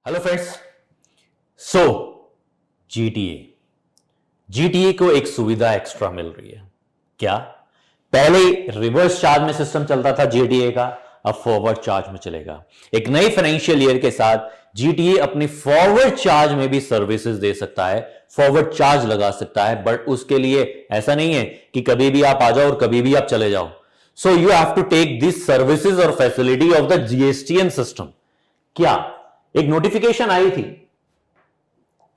Hello friends. सो GTA को एक सुविधा एक्स्ट्रा मिल रही है। क्या? पहले रिवर्स चार्ज में सिस्टम चलता था जीटीए का, अब फॉरवर्ड चार्ज में चलेगा। एक नई फाइनेंशियल ईयर के साथ जीटीए अपनी फॉरवर्ड चार्ज में भी सर्विसेज दे सकता है, फॉरवर्ड चार्ज लगा सकता है। बट उसके लिए ऐसा नहीं है कि कभी भी आप आ जाओ और कभी भी आप चले जाओ। So you have to take this services और facility of the GSTN system. क्या एक नोटिफिकेशन आई थी?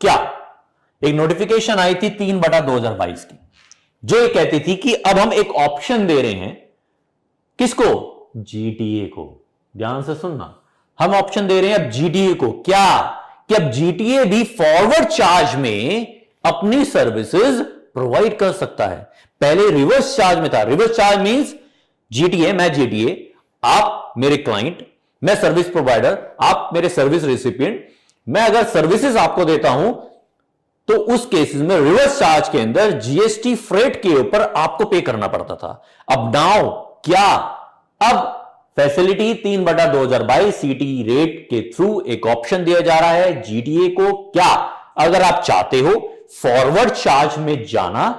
क्या एक नोटिफिकेशन आई थी 3/2022 की, जो ये कहती थी कि अब हम एक ऑप्शन दे रहे हैं। किसको? जीटीए को। ध्यान से सुनना, हम ऑप्शन दे रहे हैं अब जीटीए को। क्या? कि अब जीटीए भी फॉरवर्ड चार्ज में अपनी सर्विसेज प्रोवाइड कर सकता है। पहले रिवर्स चार्ज में था। रिवर्स चार्ज मींस जीटीए, मैं जीटीए, आप मेरे क्लाइंट, मैं सर्विस प्रोवाइडर, आप मेरे सर्विस रेसिपिएंट। मैं अगर सर्विसेज आपको देता हूं तो उस केसेस में रिवर्स चार्ज के अंदर जीएसटी फ्रेट के ऊपर आपको पे करना पड़ता था। अब नाउ क्या? अब फैसिलिटी 3/2022 सीटी रेट के थ्रू एक ऑप्शन दिया जा रहा है जीटीए को। क्या? अगर आप चाहते हो फॉरवर्ड चार्ज में जाना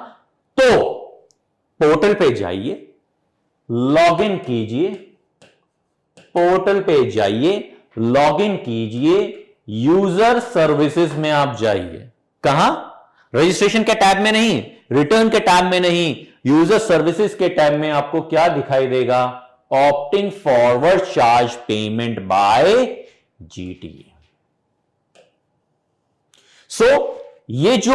तो पोर्टल पे जाइए, लॉग इन कीजिए, पोर्टल पे जाइए, लॉग इन कीजिए, यूजर सर्विसेज में आप जाइए। कहां? रजिस्ट्रेशन के टैब में नहीं, रिटर्न के टैब में नहीं, यूजर सर्विसेज के टैब में आपको क्या दिखाई देगा? Opting forward charge payment by GTA. So ये जो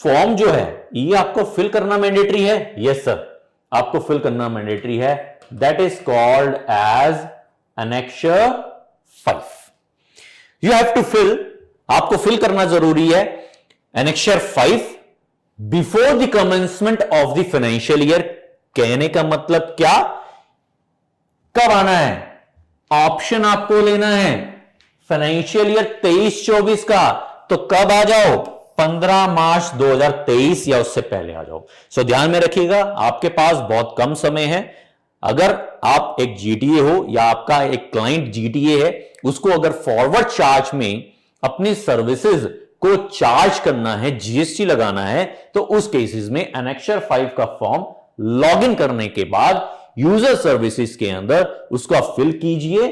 फॉर्म जो है ये आपको फिल करना मैंडेटरी है। यस सर, आपको फिल करना मैंडेटरी है। That is called as Annexure 5. You have to fill, आपको फिल करना जरूरी है Annexure 5 before the commencement of the financial year. कहने का मतलब क्या? कब आना है? ऑप्शन आपको लेना है फाइनेंशियल ईयर 23-24 का, तो कब आ जाओ? 15 मार्च 2023 या उससे पहले आ जाओ। सो ध्यान में रखिएगा, आपके पास बहुत कम समय है। अगर आप एक जीटीए हो या आपका एक क्लाइंट जीटीए है, उसको अगर फॉरवर्ड चार्ज में अपनी सर्विसेज को चार्ज करना है, जीएसटी लगाना है, तो उस केसेस में एनेक्चर 5 का फॉर्म लॉगिन करने के बाद यूजर सर्विसेज के अंदर उसको आप फिल कीजिए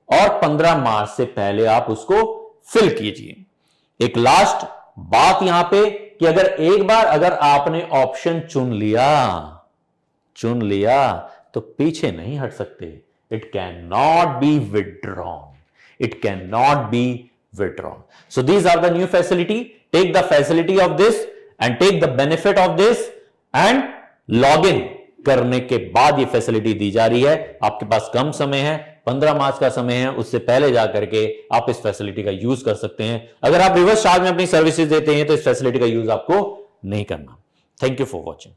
और 15 मार्च से पहले आप उसको फिल कीजिए। एक लास्ट बात यहां पे कि एक बार अगर आपने ऑप्शन चुन लिया तो पीछे नहीं हट सकते। It can not be withdrawn. It can not be withdrawn. So these are the new facility. Take the facility of this and take the benefit of this and log in करने के बाद ये फैसिलिटी दी जा रही है। आपके पास कम समय है, 15 मार्च का समय है, उससे पहले जाकर के आप इस फैसिलिटी का यूज कर सकते हैं। अगर आप रिवर्स चार्ज में अपनी सर्विसेज देते हैं तो इस फैसिलिटी का यूज आपको नहीं करना। Thank you for watching.